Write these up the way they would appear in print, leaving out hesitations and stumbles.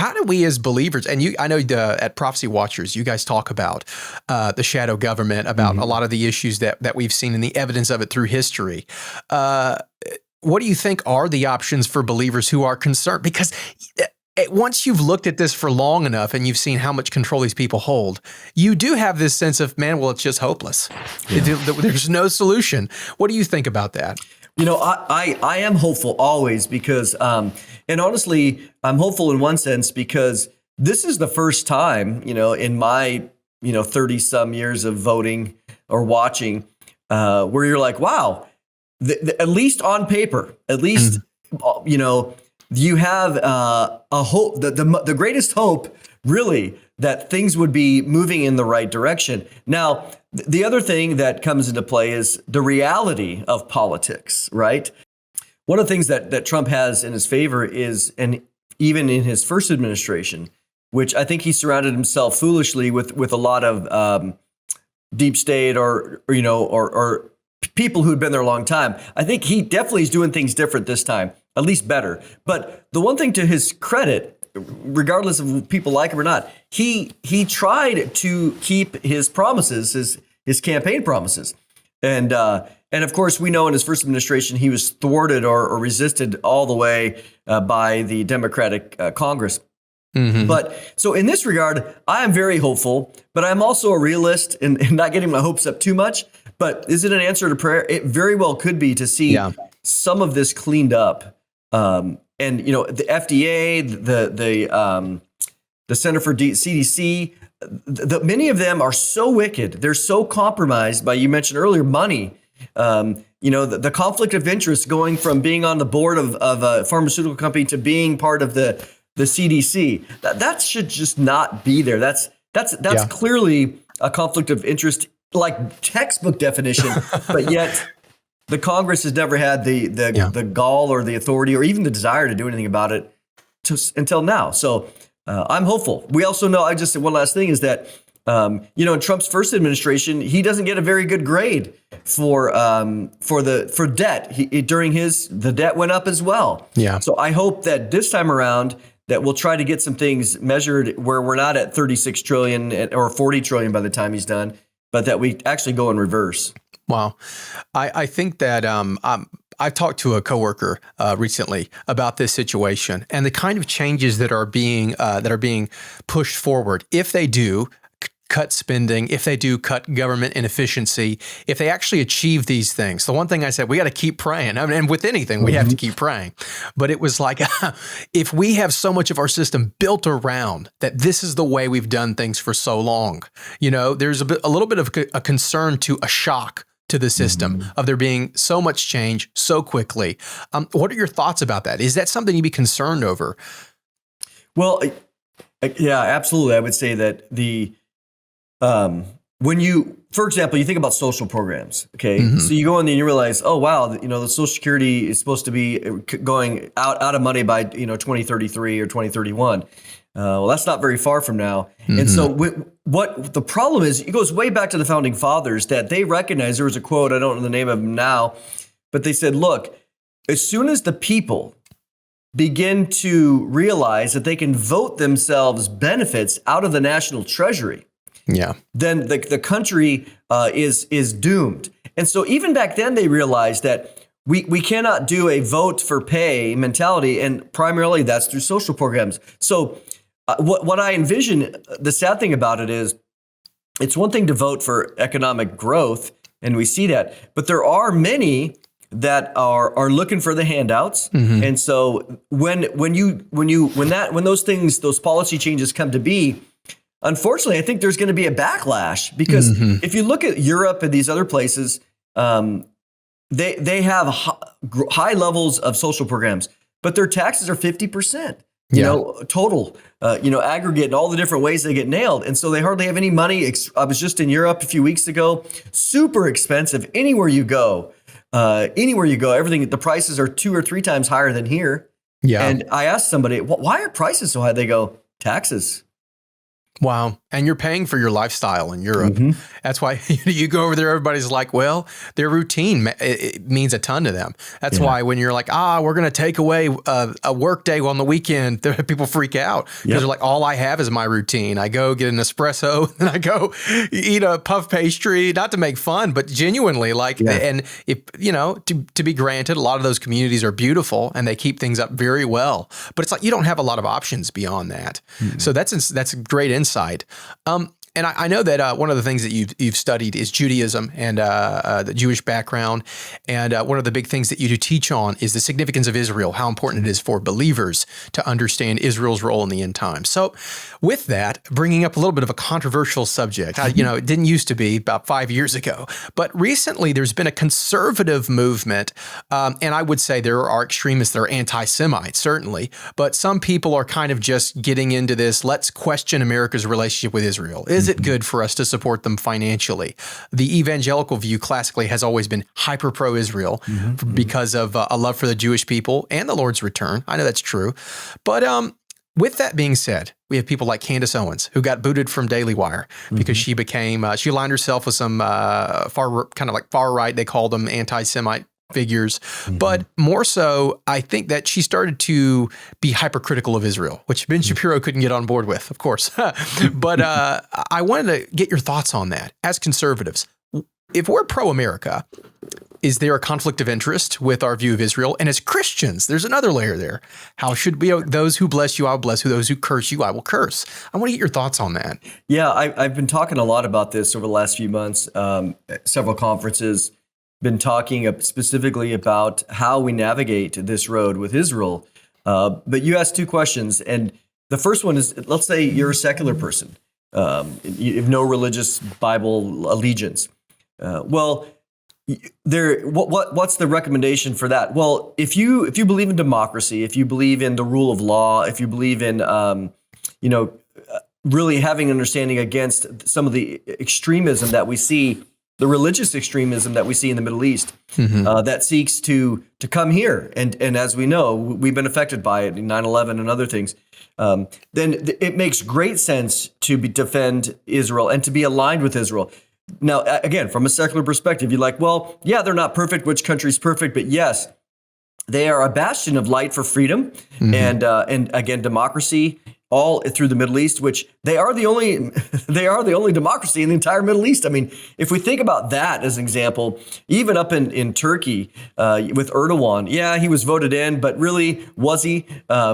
how do we as believers, and I know at Prophecy Watchers, you guys talk about the shadow government, about a lot of the issues that we've seen and the evidence of it through history. What do you think are the options for believers who are concerned? Because once you've looked at this for long enough and you've seen how much control these people hold, you do have this sense of, man, well, it's just hopeless. Yeah. There's no solution. What do you think about that? I am hopeful always because, and honestly, I'm hopeful in one sense because this is the first time, in my, 30 some years of voting or watching, where you're like, wow, at least on paper, at least, you have a hope, the greatest hope, really, that things would be moving in the right direction. Now, the other thing that comes into play is the reality of politics, right? One of the things that Trump has in his favor is, and even in his first administration, which I think he surrounded himself foolishly with a lot of deep state or people who'd been there a long time. I think he definitely is doing things different this time, at least better. But the one thing to his credit, regardless of if people like him or not, he tried to keep his promises, his campaign promises. And of course, we know in his first administration, he was thwarted or resisted all the way by the Democratic Congress. Mm-hmm. But so in this regard, I am very hopeful, but I'm also a realist and not getting my hopes up too much. But is it an answer to prayer? It very well could be, to see some of this cleaned up. And the FDA, the Center for CDC, many of them are so wicked. They're so compromised by, you mentioned earlier, money. The conflict of interest going from being on the board of a pharmaceutical company to being part of the CDC. That should just not be there. That's clearly a conflict of interest, like textbook definition, but yet the Congress has never had the gall or the authority or even the desire to do anything about it until now. So I'm hopeful. We also know, I just said one last thing is that, in Trump's first administration, he doesn't get a very good grade for debt. The debt went up as well. Yeah. So I hope that this time around that we'll try to get some things measured where we're not at 36 trillion or 40 trillion by the time he's done, but that we actually go in reverse. Wow. I think that I talked to a coworker recently about this situation and the kind of changes that are being pushed forward. If they do cut spending, if they do cut government inefficiency, if they actually achieve these things. The one thing I said, we got to keep praying. I mean, and with anything, we have to keep praying. But it was like, if we have so much of our system built around that this is the way we've done things for so long, there's a little bit of a concern to a shock to the system of there being so much change so quickly. What are your thoughts about that? Is that something you'd be concerned over? Well, yeah, absolutely. I would say that for example, you think about social programs, okay? So you go in there and you realize, oh, wow, the Social Security is supposed to be going out of money by, 2033 or 2031. Well, that's not very far from now. And so what the problem is, it goes way back to the founding fathers that they recognized. There was a quote, I don't know the name of them now, but they said, look, as soon as the people begin to realize that they can vote themselves benefits out of the national treasury, then the country is doomed. And so even back then, they realized that we cannot do a vote for pay mentality, and primarily that's through social programs. So what I envision, the sad thing about it is, it's one thing to vote for economic growth, and we see that, but there are many that are looking for the handouts. And so when those policy changes come to be, unfortunately, I think there's going to be a backlash because if you look at Europe and these other places, they have high levels of social programs, but their taxes are 50%. Total, aggregate and all the different ways they get nailed. And so they hardly have any money. I was just in Europe a few weeks ago, super expensive. Anywhere you go, everything, the prices are 2 or 3 times higher than here. Yeah. And I asked somebody, why are prices so high? They go, taxes. Wow. And you're paying for your lifestyle in Europe. That's why you go over there, everybody's like, well, their routine it means a ton to them. That's why when you're like, we're going to take away a work day on the weekend, people freak out because they're like, all I have is my routine. I go get an espresso and I go eat a puff pastry, not to make fun, but genuinely and if, to be granted, a lot of those communities are beautiful and they keep things up very well, but it's like, you don't have a lot of options beyond that. So that's a great insight. And I know that one of the things that you've studied is Judaism and the Jewish background. And one of the big things that you do teach on is the significance of Israel, how important it is for believers to understand Israel's role in the end times. So with that, bringing up a little bit of a controversial subject, it didn't used to be about 5 years ago, but recently there's been a conservative movement. And I would say there are extremists that are anti-Semites, certainly, but some people are kind of just getting into this, let's question America's relationship with Israel. Is it good for us to support them financially? The evangelical view classically has always been hyper pro-Israel because of a love for the Jewish people and the Lord's return. I know that's true. But with that being said, we have people like Candace Owens, who got booted from Daily Wire because she aligned herself with some far right, they call them anti-Semite figures, but more so, I think that she started to be hypercritical of Israel, which Ben Shapiro couldn't get on board with, of course. But I wanted to get your thoughts on that. As conservatives, if we're pro-America, is there a conflict of interest with our view of Israel? And as Christians, there's another layer there. How should we, those who bless you, I will bless, those who curse you, I will curse. I want to get your thoughts on that. Yeah, I've been talking a lot about this over the last few months, several conferences, been talking specifically about how we navigate this road with Israel. But you asked two questions. And the first one is, let's say you're a secular person. You have no religious Bible allegiance. What's the recommendation for that? Well, if you believe in democracy, if you believe in the rule of law, if you believe in, really having an understanding against some of the extremism that we see, the religious extremism that we see in the Middle East, that seeks to come here. And as we know, we've been affected by it in 9/11 and other things. Then it makes great sense to defend Israel and to be aligned with Israel. Now, again, from a secular perspective, you're like, well, yeah, they're not perfect. Which country's perfect? But yes, they are a bastion of light for freedom and again, democracy, all through the Middle East, which they are the only democracy in the entire Middle East. I mean, if we think about that as an example, even up in Turkey with Erdogan, yeah, he was voted in, but really was he?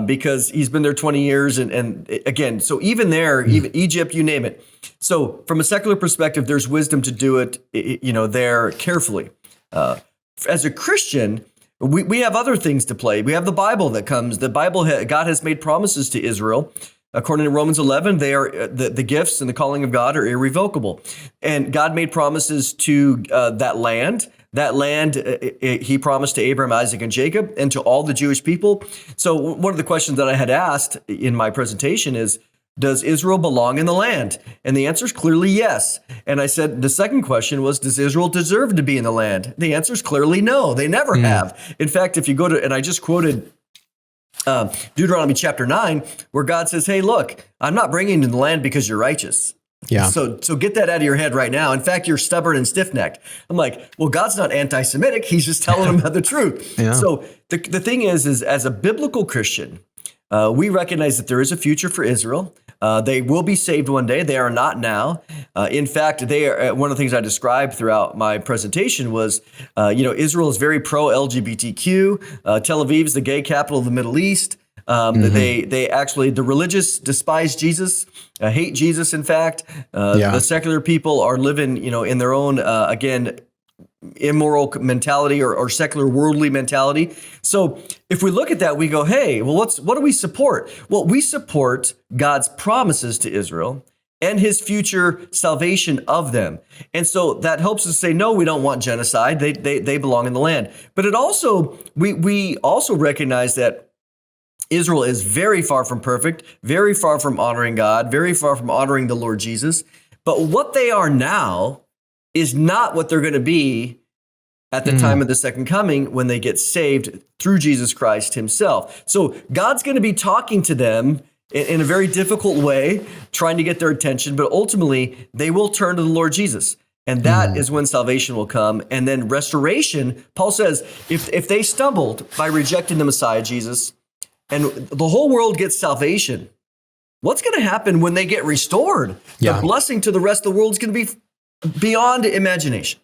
Because he's been there 20 years. And again, so even there, even Egypt, you name it. So from a secular perspective, there's wisdom to do it, there carefully. As a Christian, we have other things to play. We have the Bible that comes. The Bible, God has made promises to Israel. According to Romans 11, they are the gifts and the calling of God are irrevocable. And God made promises to that land. That land, he promised to Abraham, Isaac, and Jacob, and to all the Jewish people. So one of the questions that I had asked in my presentation is, does Israel belong in the land? And the answer is clearly yes. And I said, the second question was, does Israel deserve to be in the land? The answer is clearly no. They never have. In fact, if you go to, and I just quoted Deuteronomy chapter 9, where God says, hey, look, I'm not bringing you in the land because you're righteous. Yeah. So get that out of your head right now. In fact, you're stubborn and stiff-necked. I'm like, well, God's not anti-Semitic. He's just telling them the truth. Yeah. So the thing is as a biblical Christian, we recognize that there is a future for Israel. They will be saved one day. They are not now. In fact, they are. One of the things I described throughout my presentation was, Israel is very pro-LGBTQ. Tel Aviv is the gay capital of the Middle East. They actually, the religious despise Jesus, hate Jesus. In fact, the secular people are living, in their own, immoral mentality or secular worldly mentality. So if we look at that, we go, hey, well, what do we support? Well, we support God's promises to Israel and his future salvation of them. And so that helps us say, no, we don't want genocide. They belong in the land. But it also, we also recognize that Israel is very far from perfect, very far from honoring God, very far from honoring the Lord Jesus. But what they are now is not what they're going to be at the time of the second coming when they get saved through Jesus Christ himself. So God's going to be talking to them in a very difficult way, trying to get their attention, but ultimately they will turn to the Lord Jesus. And that is when salvation will come. And then restoration, Paul says, if they stumbled by rejecting the Messiah, Jesus, and the whole world gets salvation, what's going to happen when they get restored? Yeah. The blessing to the rest of the world is going to be beyond imagination.